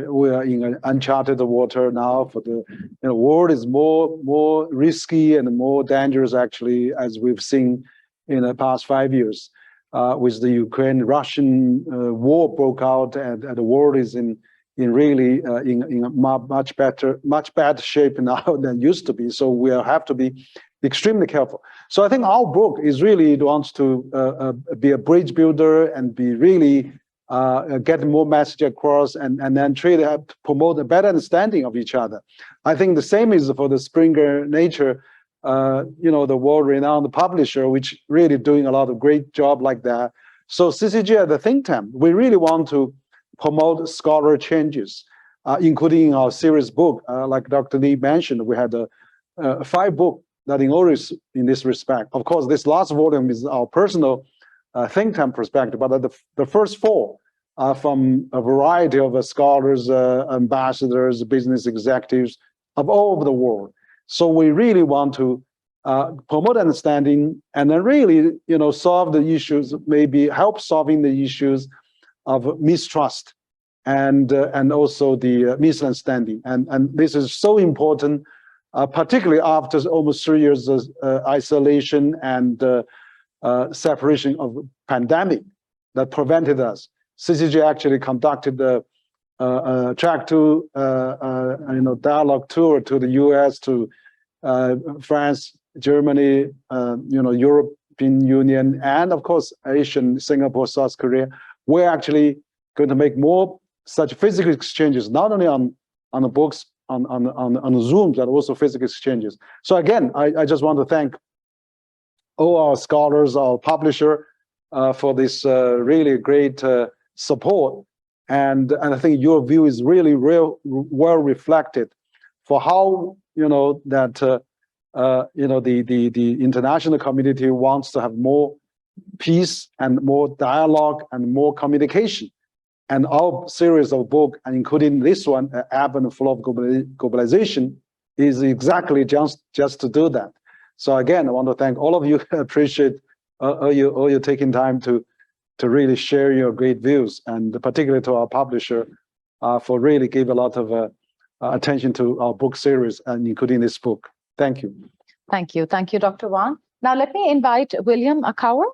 we are in uncharted water now. For the world is more risky and more dangerous actually, as we've seen in the past 5 years. With the Ukraine-Russian war broke out, and the world is in really in a much better shape now than used to be. So we have to be extremely careful. So I think our book is really wants to be a bridge builder and be really get more message across, and then try to promote a better understanding of each other. I think the same is for the Springer Nature. The world-renowned publisher, which really doing a lot of great job like that. So CCG at the think tank, we really want to promote scholarly changes, including our series book. Like Dr. Lee mentioned, we had 5 books that in this respect. Of course, this last volume is our personal think tank perspective, but the first 4 are from a variety of scholars, ambassadors, business executives of all over the world. So we really want to promote understanding and then really, solve the issues, maybe help solving the issues of mistrust and also the misunderstanding. And this is so important, particularly after almost 3 years of isolation and separation of pandemic that prevented us. CCG actually conducted the track to dialogue tour to the U.S., to France, Germany, European Union, and of course Asian, Singapore, South Korea. We're actually going to make more such physical exchanges, not only on the books, on the Zoom, but also physical exchanges. So again, I just want to thank all our scholars, our publisher, for this really great support. And I think your view is really well reflected for how the international community wants to have more peace and more dialogue and more communication. And our series of books, and including this one, Ebb and Flow of Globalization, is exactly just to do that. So again, I want to thank all of you. Appreciate all you taking time to really share your great views, and particularly to our publisher for really give a lot of attention to our book series and including this book. Thank you. Thank you. Thank you, Dr. Wang. Now let me invite William Akawa.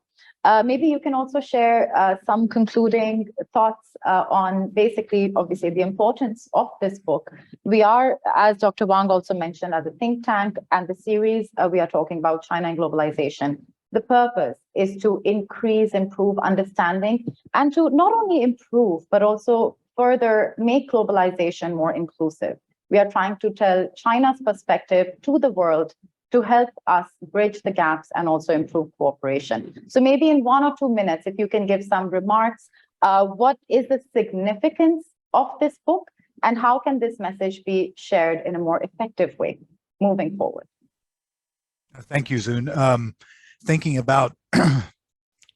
Maybe you can also share some concluding thoughts on basically, obviously, the importance of this book. We are, as Dr. Wang also mentioned, as a think tank, and the series we are talking about China and globalization. The purpose is to improve understanding, and to not only improve, but also further make globalization more inclusive. We are trying to tell China's perspective to the world to help us bridge the gaps and also improve cooperation. So maybe in 1 or 2 minutes, if you can give some remarks, what is the significance of this book, and how can this message be shared in a more effective way moving forward? Thank you, Zun. Thinking about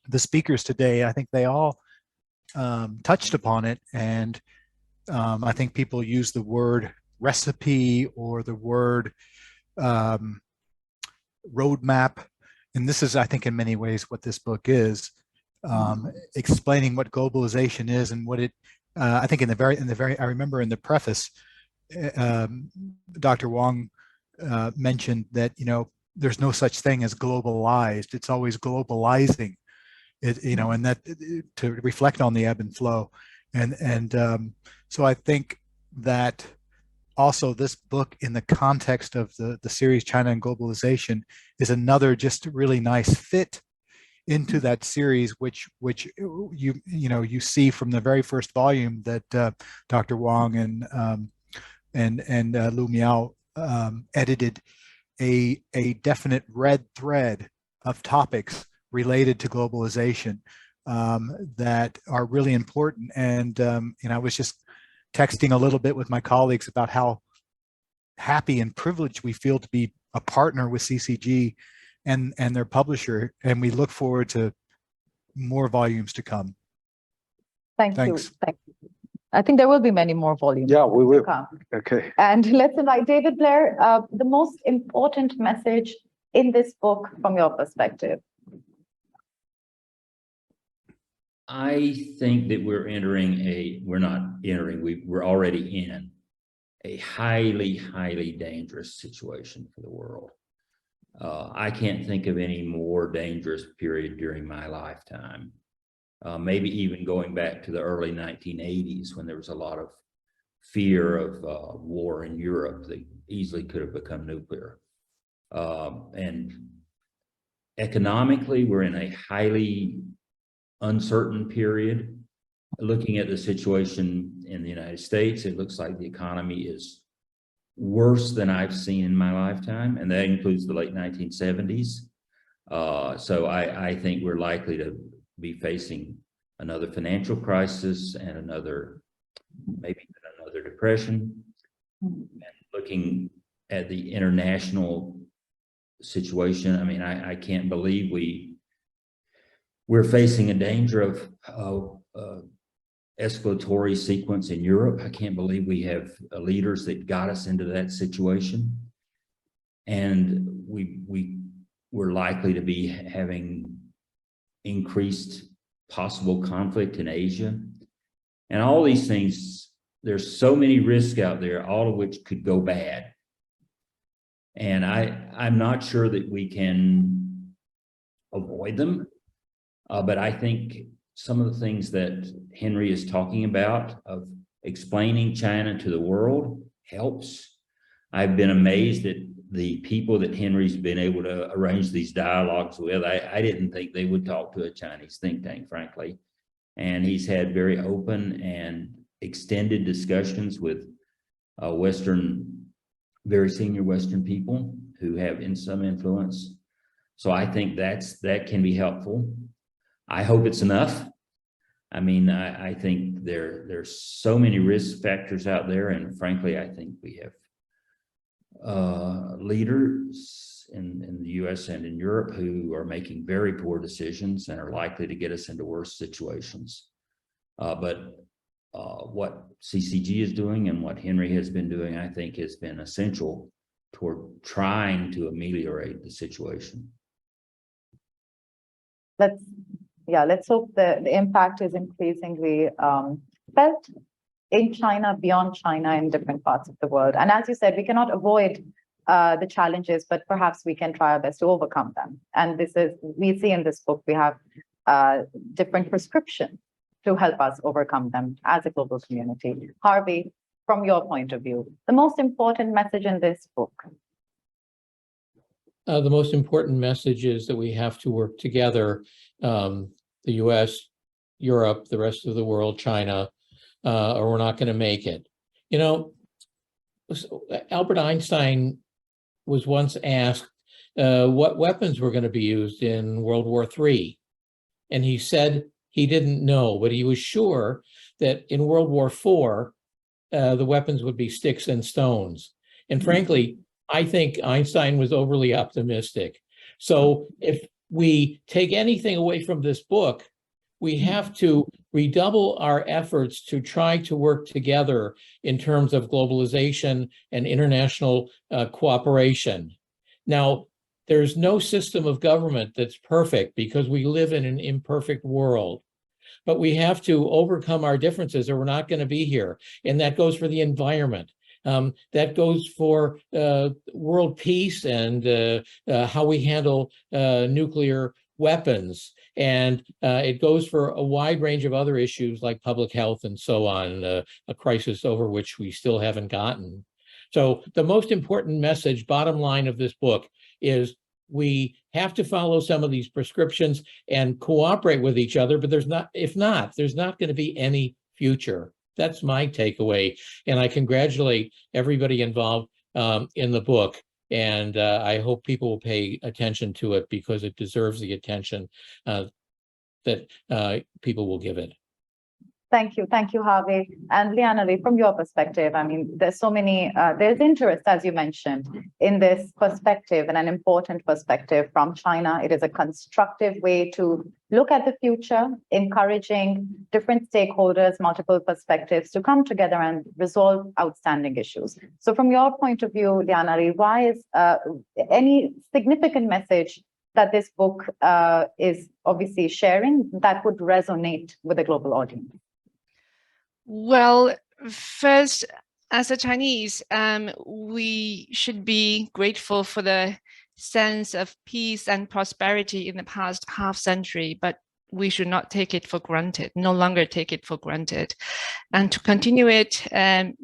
the speakers today, I think they all touched upon it, and I think people use the word recipe or the word roadmap, and this is, I think, in many ways what this book is, explaining what globalization is and what it. I think I remember in the preface, Dr. Wang mentioned that there's no such thing as globalized. It's always globalizing. And that to reflect on the ebb and flow, and so I think that also this book, in the context of the series China and Globalization, is another just really nice fit into that series, which you see from the very first volume that Dr. Wang and Lu Miao edited, a definite red thread of topics related to globalization that are really important. And I was just texting a little bit with my colleagues about how happy and privileged we feel to be a partner with CCG and their publisher, and we look forward to more volumes to come. Thanks. You. Thank you. I think there will be many more volumes. Yeah, we will. Okay. And let's invite David Blair, the most important message in this book from your perspective. I think that we're already in a highly, highly dangerous situation for the world. I can't think of any more dangerous period during my lifetime. Maybe even going back to the early 1980s, when there was a lot of fear of war in Europe that easily could have become nuclear. And economically, we're in a highly uncertain period. Looking at the situation in the United States, it looks like the economy is worse than I've seen in my lifetime, and that includes the late 1970s. So I think we're likely to be facing another financial crisis and maybe another depression. And looking at the international situation, I mean, I can't believe we're facing a danger of escalatory sequence in Europe. I can't believe we have leaders that got us into that situation. And we're likely to be having increased possible conflict in Asia. And all these things, there's so many risks out there, all of which could go bad. And I'm not sure that we can avoid them, but I think some of the things that Henry is talking about of explaining China to the world helps. I've been amazed at the people that Henry's been able to arrange these dialogues with. I didn't think they would talk to a Chinese think tank, frankly. And he's had very open and extended discussions with very senior Western people who have some influence. So I think that can be helpful. I hope it's enough. I mean, I think there's so many risk factors out there, and frankly, I think we have leaders in the US and in Europe who are making very poor decisions and are likely to get us into worse situations. But what CCG is doing and what Henry has been doing, I think, has been essential toward trying to ameliorate the situation. Let's hope the impact is increasingly felt in China, beyond China, in different parts of the world. And as you said, we cannot avoid the challenges, but perhaps we can try our best to overcome them. And we see in this book, we have different prescriptions to help us overcome them as a global community. Harvey, from your point of view, the most important message in this book? The most important message is that we have to work together, the US, Europe, the rest of the world, China, or we're not going to make it. You know, Albert Einstein was once asked what weapons were going to be used in World War III. And he said he didn't know, but he was sure that in World War IV, the weapons would be sticks and stones. And frankly, I think Einstein was overly optimistic. So if we take anything away from this book, we have to redouble our efforts to try to work together in terms of globalization and international cooperation. Now, there's no system of government that's perfect because we live in an imperfect world. But we have to overcome our differences or we're not going to be here. And that goes for the environment. That goes for world peace and how we handle nuclear weapons. And it goes for a wide range of other issues like public health and so on, a crisis over which we still haven't gotten. So the most important message, bottom line of this book, is we have to follow some of these prescriptions and cooperate with each other, but there's not going to be any future. That's my takeaway. And I congratulate everybody involved in the book. And I hope people will pay attention to it because it deserves the attention that people will give it. Thank you, Harvey. And Liana, from your perspective, I mean, there's so many, there's interest, as you mentioned, in this perspective and an important perspective from China. It is a constructive way to look at the future, encouraging different stakeholders, multiple perspectives to come together and resolve outstanding issues. So from your point of view, Liana, why is any significant message that this book is obviously sharing that would resonate with a global audience? Well, first, as a Chinese, we should be grateful for the sense of peace and prosperity in the past half century, but we should not take it for granted, no longer take it for granted. And to continue it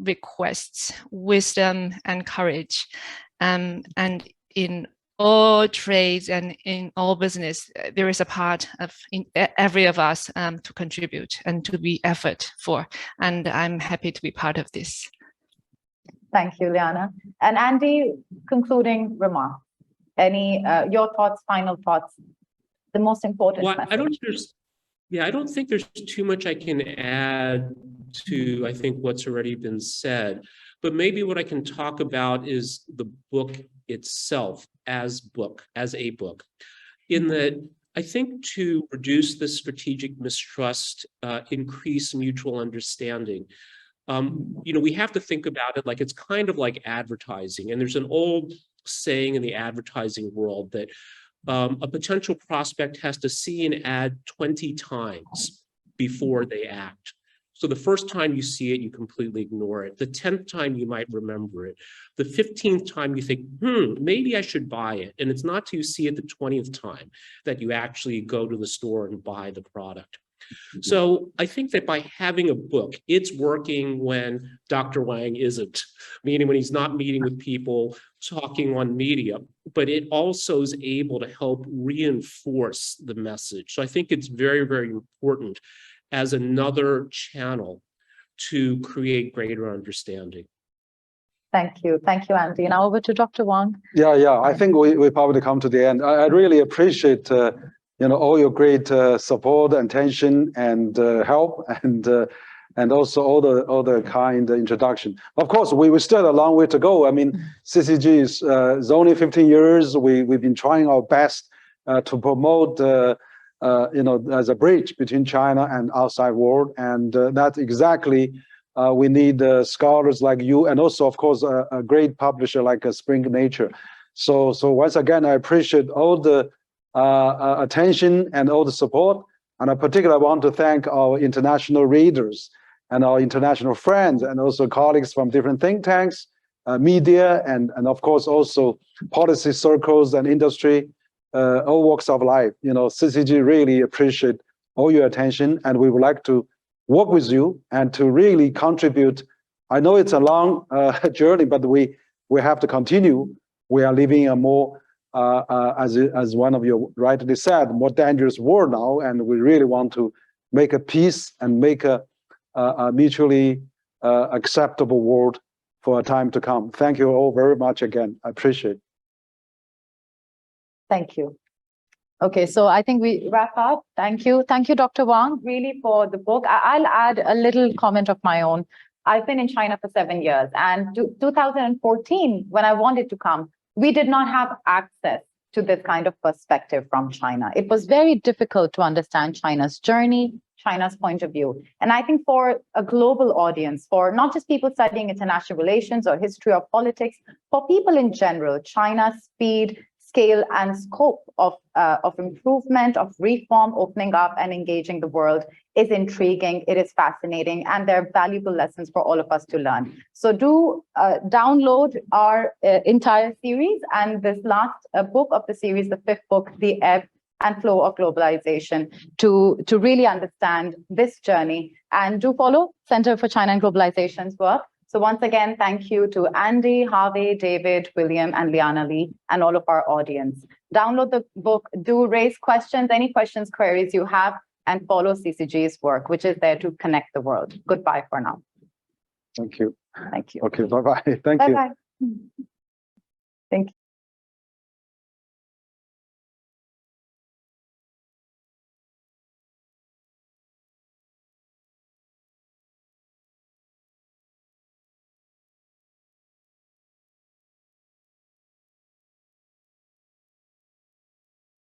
requests wisdom and courage. And in all trades and in all business, there is a part of every of us to contribute and to be effort for. And I'm happy to be part of this. Thank you, Liana. And Andy, concluding remarks. Any your thoughts, final thoughts, the most important message? Yeah, I don't think there's too much I can add to, I think, what's already been said. But maybe what I can talk about is the book itself as a book. In that, I think to reduce the strategic mistrust, increase mutual understanding, we have to think about it like it's kind of like advertising. And there's an old saying in the advertising world that a potential prospect has to see an ad 20 times before they act. So the first time you see it, you completely ignore it. The 10th time, you might remember it. The 15th time, you think, maybe I should buy it. And it's not till you see it the 20th time that you actually go to the store and buy the product. So I think that by having a book, it's working when Dr. Wang isn't, meaning when he's not meeting with people, talking on media, but it also is able to help reinforce the message. So I think it's very, very important as another channel to create greater understanding. Thank you. Thank you, Andy. Now over to Dr. Wang. Yeah. I think we probably come to the end. I really appreciate all your great support, attention, and help, and also all the kind introduction. Of course, we still have a long way to go. I mean, CCG is only 15 years. We've been trying our best to promote, as a bridge between China and outside world, and that's exactly we need scholars like you, and also, of course, a great publisher like Spring Nature. So once again, I appreciate all the attention and all the support. And I particularly want to thank our international readers and our international friends, and also colleagues from different think tanks, media, and of course also policy circles and industry, all walks of life. CCG really appreciate all your attention, and we would like to work with you and to really contribute. I know it's a long journey, but we have to continue. We are living a more as one of you rightly said, more dangerous world now, and we really want to make a peace and make a mutually acceptable world for a time to come. Thank you all very much again. I appreciate it. Thank you. Okay, so I think we wrap up. Thank you. Thank you, Dr. Wang, really for the book. I'll add a little comment of my own. I've been in China for 7 years, and 2014, when I wanted to come, we did not have access to this kind of perspective from China. It was very difficult to understand China's journey, China's point of view. And I think for a global audience, for not just people studying international relations or history or politics, for people in general, China's speed, scale, and scope of improvement, of reform, opening up and engaging the world is intriguing, it is fascinating, and there are valuable lessons for all of us to learn. So do download our entire series, and this last book of the series, the 5th book, The Ebb and Flow of Globalization, to really understand this journey. And do follow Center for China and Globalization's work. So once again, thank you to Andy, Harvey, David, William, and Liana Lee, and all of our audience. Download the book, do raise questions, any questions, queries you have, and follow CCG's work, which is there to connect the world. Goodbye for now. Thank you. Thank you. Okay, bye-bye. Thank you. Bye-bye. Thank you.